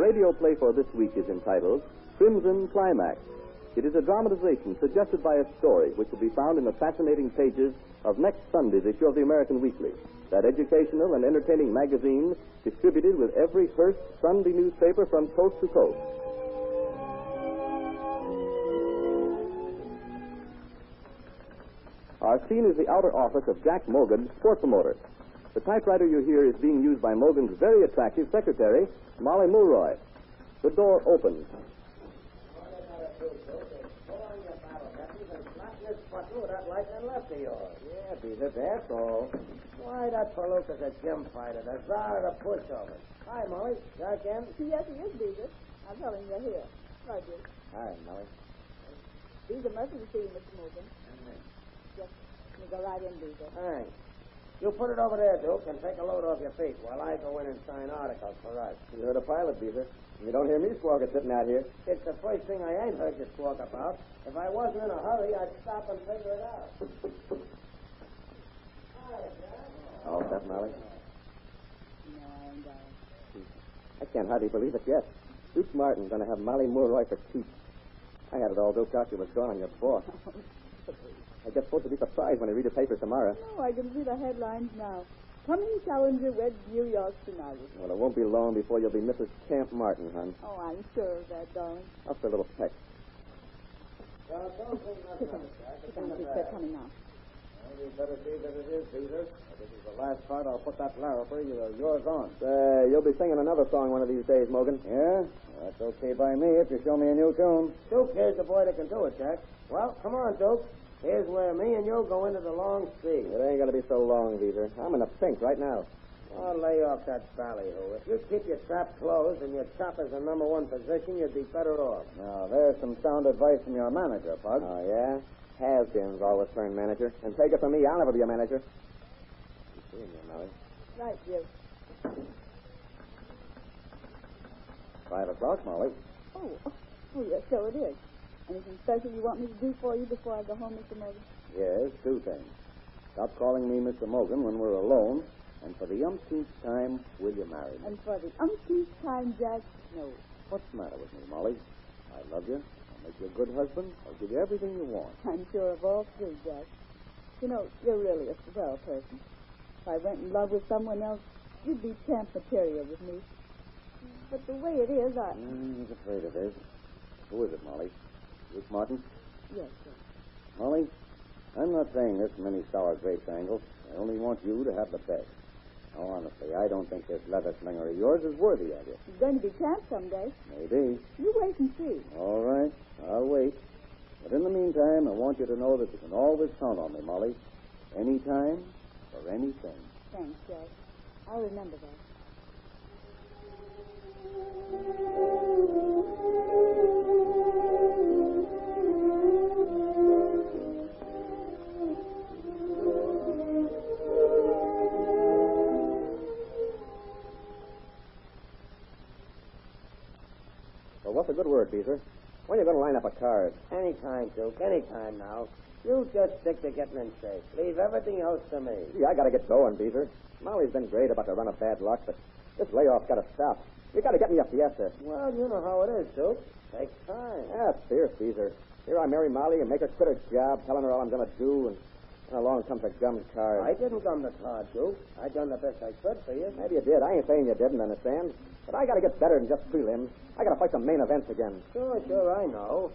radio play for this week is entitled Crimson Climax. It is a dramatization suggested by a story which will be found in the fascinating pages of next Sunday's issue of the American Weekly, that educational and entertaining magazine distributed with every Hearst Sunday newspaper from coast to coast. Our scene is the outer office of Jack Mogan, sport promoter. The typewriter you hear is being used by Mogan's very attractive secretary, Molly Mulroy. The door opens. That lightning left of yours. Yeah, Beaver, that's all. Why, that Palooka's a gym fighter, the czar of the pushovers. Hi, Molly. Jack in? Yes, he is, Beaver. I'll tell him you're here. Right, dear. Hi, Molly. Beaver Murphy will see you, Mr. Morgan. Yes, you go right in, Beaver. Thanks. You put it over there, Duke, and take a load off your feet while I go in and sign articles for us. You're the pilot, Beaver. You don't hear me squawking sitting out here. It's the first thing I ain't heard you squawk about. If I wasn't in a hurry, I'd stop and figure it out. Hi, Jack. All set, Molly? No, I ain't got it. I can't hardly believe it yet. Duke Martin's going to have Molly Mulroy for chief. I had it all doped out you was gone on your boss. I guess supposed to be surprised when I read the paper tomorrow. No, I can see the headlines now. Coming challenger weds New York tonight. Well, it won't be long before you'll be Mrs. Camp Martin, hon. Oh, I'm sure of that, darling. Up for a little peck. Well, don't think nothing of it, Jack. It's in the They're bag. coming out. Well, you better see that it is, Peter. If this is the last part, I'll put that larriper yours on. You'll be singing another song one of these days, Mogan. Yeah? Well, that's okay by me if you show me a new tune. Duke, here's the boy that can do it, Jack. Well, come on, Duke. Here's where me and you go into the long sea. It ain't going to be so long, Beaver. I'm in the pink right now. Oh, lay off that ballyhoo. If you keep your trap closed and your chop is the number one position, you'd be better off. Now, there's some sound advice from your manager, Pug. Oh, yeah? Has-beens always turn manager. And take it from me, I'll never be a manager. You seeing you, Molly? Right, dear. 5 o'clock, Molly. Oh, yes, so it is. Anything special you want me to do for you before I go home, Mr. Morgan? Yes, 2 things. Stop calling me Mr. Morgan when we're alone. And for the umpteenth time, will you marry me? And for the umpteenth time, Jack, no. What's the matter with me, Molly? I love you. I'll make you a good husband. I'll give you everything you want. I'm sure of all three, Jack. You know, you're really a swell person. If I went in love with someone else, you'd be champ material with me. But the way it is, I was afraid of this. Who is it, Molly? Duke Martin? Yes, sir. Molly, I'm not saying this from any sour grapes angle. I only want you to have the best. Oh, honestly, I don't think this leather slinger of yours is worthy of you. He's going to be champ someday. Maybe. You wait and see. All right, I'll wait. But in the meantime, I want you to know that you can always count on me, Molly. Anytime, for anything. Thanks, Jack. I'll remember that. Well, what's a good word, Beezer? When are you going to line up a card? Anytime, Duke. Anytime now. You just stick to getting in shape. Leave everything else to me. Gee, I got to get going, Beezer. Molly's been great about the run of bad luck, but this layoff's got to stop. You got to get me a fiesta. Well, you know how it is, Duke. Takes time. That's fierce, Beezer. Here I marry Molly and make her quit her job, telling her all I'm going to do, and then along comes a gum card. I didn't gum the card, Duke. I done the best I could for you. Maybe you did. I ain't saying you didn't, understand? But I got to get better than just prelims. I got to fight some main events again. Sure, I know.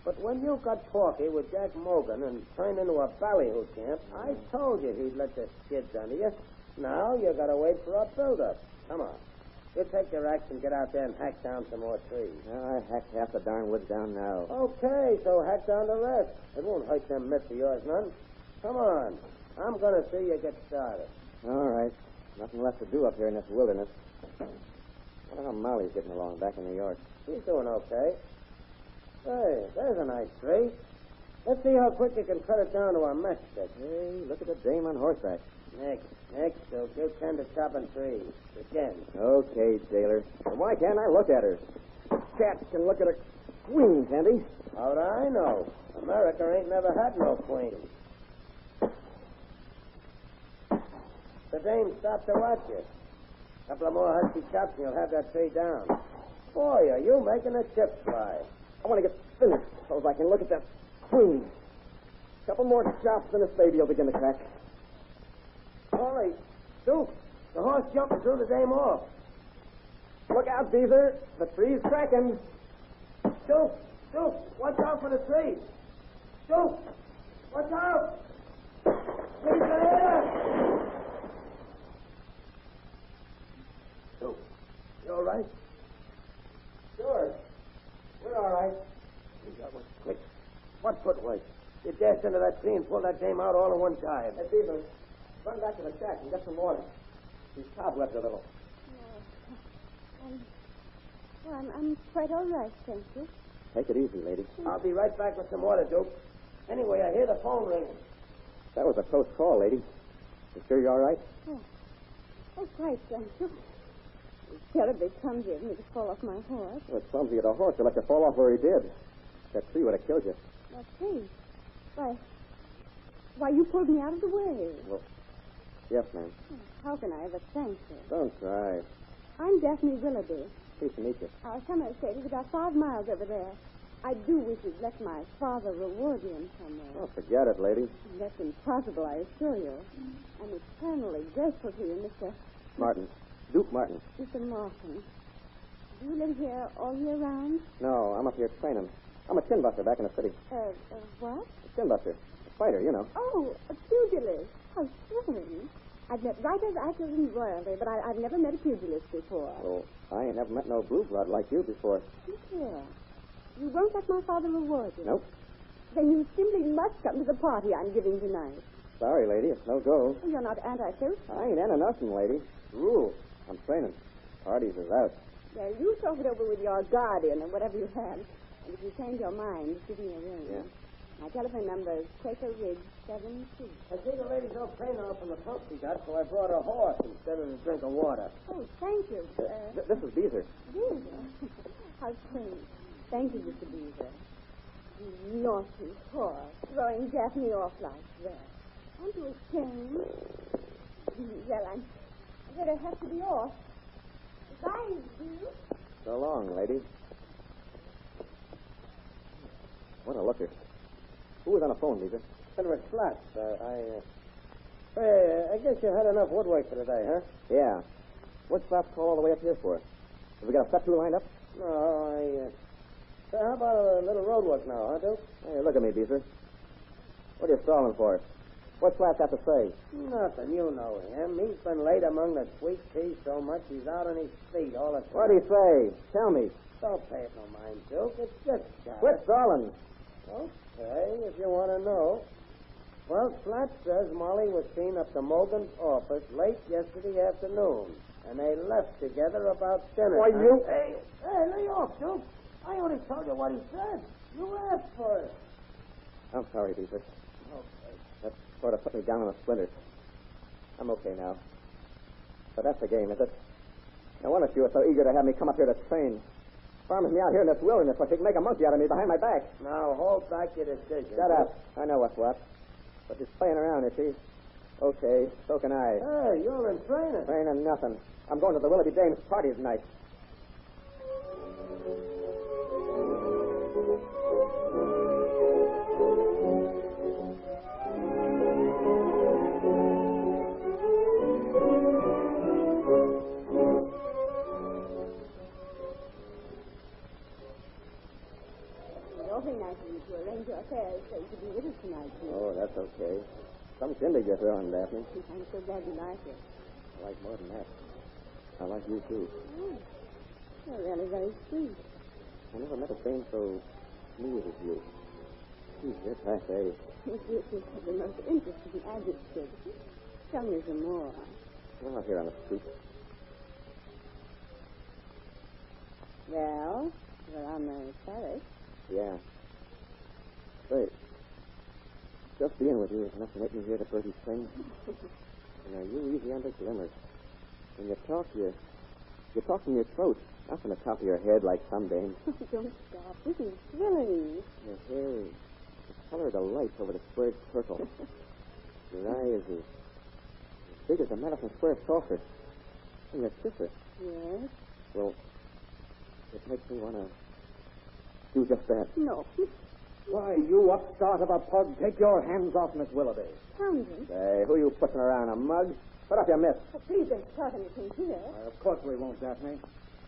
But when you got porky with Jack Morgan and turned into a ballyhoo champ, I told you he'd let the skids under you. Now you got to wait for a build-up. Come on. You take your axe and get out there and hack down some more trees. I hacked half the darn woods down now. Okay, so hack down the rest. It won't hurt them mitts of yours none. Come on. I'm going to see you get started. All right. Nothing left to do up here in this wilderness. I wonder how Molly's getting along back in New York. She's doing okay. Hey, there's a nice tree. Let's see how quick you can cut it down to a matchstick. Hey, look at the dame on horseback. Next, so you tend to chopping trees. Again. Okay, Taylor. But why can't I look at her? Cats can look at a queen, can't he? How do I know? America ain't never had no queen. The dame stopped to watch you. Couple of more husky chops and you'll have that tree down. Boy, are you making a chip fly. I want to get finished so I can look at that queen. Couple more chops and this baby will begin to crack. Ollie, Duke, the horse jumping through the dame off. Look out, Beaver. The tree's cracking. Duke, watch out for the tree. Duke, watch out. He's there. Duke, you all right? Sure. We're all right. That was quick. What footwork? You dashed into that tree and pulled that dame out all in one time. Hey, Beaver, run back to the shack and get some water. She's cobwebbed a little. I'm quite all right, thank you. Take it easy, lady. I'll be right back with some water, Duke. Anyway, I hear the phone ringing. That was a close call, lady. You sure you're all right? Oh, quite, thank you. It's terribly clumsy of me to fall off my horse. Well, it's clumsy of the horse to let you fall off where he did. That tree would have killed you. That tree? Why, you pulled me out of the way. Well, yes, ma'am. How can I ever thank you? Don't cry. I'm Daphne Willoughby. Pleased to meet you. Our summer estate is about 5 miles over there. I do wish you'd let my father reward you in some way. Oh, forget it, lady. That's impossible, I assure you. I'm eternally grateful to you, Mr. Martin. Duke Martin. Mr. Martin. Do you live here all year round? No, I'm up here training. I'm a chin buster back in the city. What? A chin buster. A fighter, you know. Oh, a pugilist. How thrilling. I've met writers, actors, and royalty, but I've never met a pugilist before. Oh, I ain't never met no blue blood like you before. Look here. You won't let my father reward you? Nope. Then you simply must come to the party I'm giving tonight. Sorry, lady. It's no go. You're not anti-social. I ain't into nothing, lady. Rules. I'm training. Parties is out. Well, you talk it over with your guardian or whatever you have. And if you change your mind, give me a ring. Yeah. My telephone number is Quaker Ridge 72. I see the lady's all pain off from the pump she got, so I brought her a horse instead of a drink of water. Oh, thank you. This is Beezer. Beaver. How strange. Thank you, Mr. Beaver. You naughty horse, throwing Daphne off like that. Aren't you ashamed? Well, I'm going to have to be off. Goodbye, Duke. So long, lady. What a looker. Who was on the phone, Beaver? Senator Slats. I guess you had enough woodwork for today, huh? Yeah. What's Slaps call all the way up here for? Have we got a set two lined up? No, So how about a little road work now, huh, Duke? Hey, look at me, Beaver. What are you stalling for? What's Slats got to say? Nothing. You know him. He's been laid among the sweet peas so much he's out on his feet all the time. What'd he say? Tell me. Don't pay it no mind, Duke. It's just that. Quit stalling. Okay, if you want to know. Well, Slats says Molly was seen up to Mogan's office late yesterday afternoon, and they left together about dinner. Why, you... Hey, lay off, Duke. I only told you what he said. You asked for it. I'm sorry, Beaver. Okay. That sort of put me down on the splinters. I'm okay now. But that's the game, is it? No wonder you were so eager to have me come up here to train. Farming me out here in this wilderness so she can make a monkey out of me behind my back. Now, hold back your decision. Shut up. I know what's what. But she's playing around, is she? Okay, so can I. Hey, you're in training. Training nothing. I'm going to the Willoughby James party tonight. To arrange your affairs so you could be with us tonight, dear. Oh, that's okay. Some shindig you're throwing, Daphne. I'm so glad you like it. I like more than that. I like you, too. Oh, you're really very sweet. I never met a thing so smooth as you. Geez, you're passe. This is the most interesting adjective. Tell me some more. I'm out here on the street. Well, we're on the terrace. Yeah. Say, just being with you is enough to make me hear the birdies sing. Now, you easy under glimmers. When you talk from your throat, not from the top of your head like some dames. Don't stop. This is thrilling. Your hair is the color of the lights over the squared circle. Your eye is as big as a Madison Square saucer. And your kisser. Yes? Well, It makes me want to do just that. No. Why, you upstart of a pug, take your hands off Miss Willoughby. Townsend. Hey, who you pushing around, a mug? What up, you miss? Oh, please don't start anything here. Why, of course we won't, Daphne.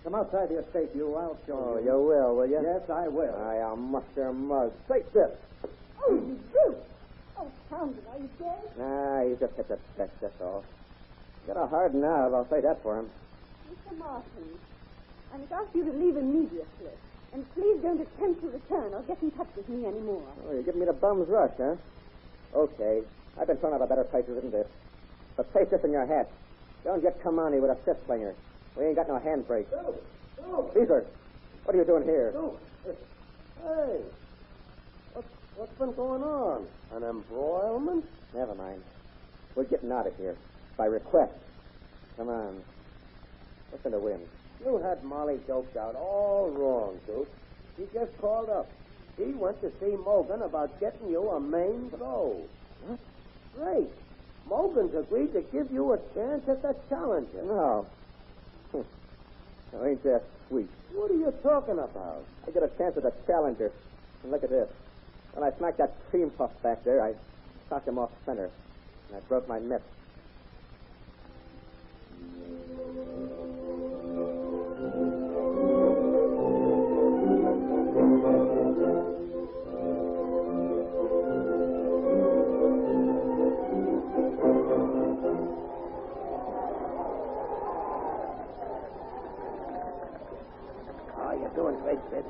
Come outside the estate, I'll show you. You will you? Yes, I will. I'll mush your mug. Take this. Oh, you do. Oh, Townsend, are you dead? Nah, he's just hit the chest, that's all. Got a hard nerve, I'll say that for him. Mr. Martin, I must ask you to leave immediately. And please don't attempt to return or get in touch with me anymore. Oh, you're giving me the bum's rush, huh? Okay. I've been thrown out of better places than this. But place this in your hat. Don't get come on here with a fist slinger. We ain't got no handbrake. Caesar, what are you doing here? Hey, what's been going on? An embroilment? Never mind. We're getting out of here. By request. Come on. What's in the wind? You had Molly doped out all wrong, Duke. She just called up. She went to see Mogan about getting you a main go. What? Great. Mogan's agreed to give you a chance at the Challenger. No. Oh, ain't that sweet? What are you talking about? I get a chance at the Challenger. And look at this. When I smacked that cream puff back there, I knocked him off center. And I broke my mitt. Oh, you're doing great, Sid.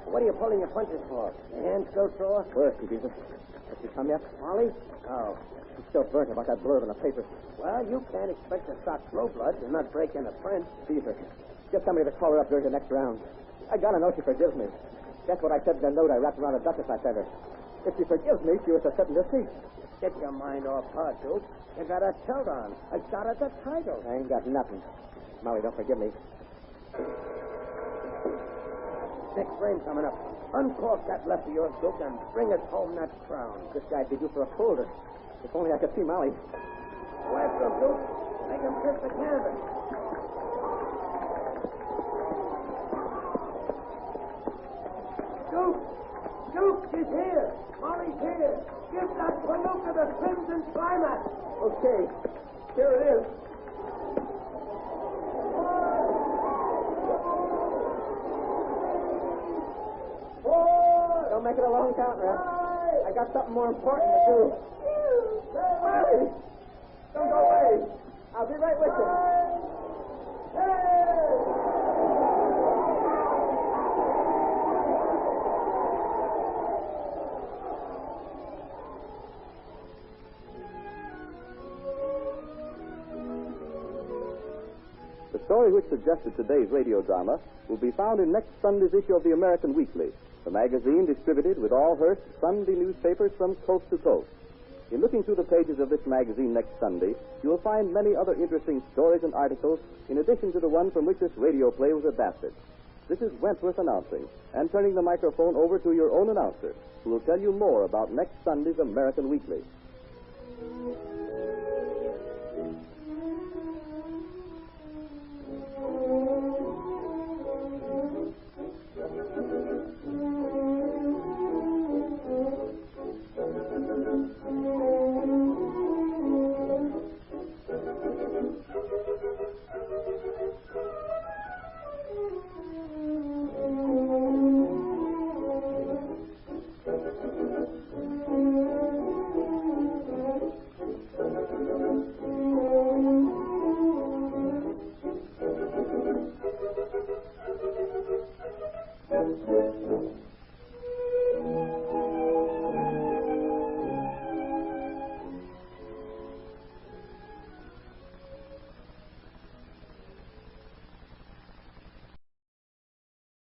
What are you pulling your punches for? Your hands go sore? Where is she, Beaver? Has she come yet? Molly? Oh. She's still burnt about that blurb in the paper. Well, you can't expect to stop slow bloods and not break into print. Beaver, get somebody to call her up during the next round. I gotta know she forgives me. That's what I said in the note I wrapped around the duchess I sent her. If she forgives me, she was to sit in this seat. Get your mind off her, Duke. You got a tilt on. I shot at the title. I ain't got nothing. Molly, don't forgive me. Next frame coming up. Uncork that left of yours, Duke, and bring us home that crown. This guy'd be due for a folder. If only I could see Molly. Go after him, Duke. Make him kiss the canvas. Duke, she's here. Molly's here. Give that Paluca the Crimson Climax. Okay. Here it is. Don't make it a long count, Rap. I got something more important to do. Molly! Don't go away. I'll be right with you. The story which suggested today's radio drama will be found in next Sunday's issue of the American Weekly, the magazine distributed with all Hearst Sunday newspapers from coast to coast. In looking through the pages of this magazine next Sunday, you will find many other interesting stories and articles in addition to the one from which this radio play was adapted. This is Wentworth announcing and turning the microphone over to your own announcer, who will tell you more about next Sunday's American Weekly.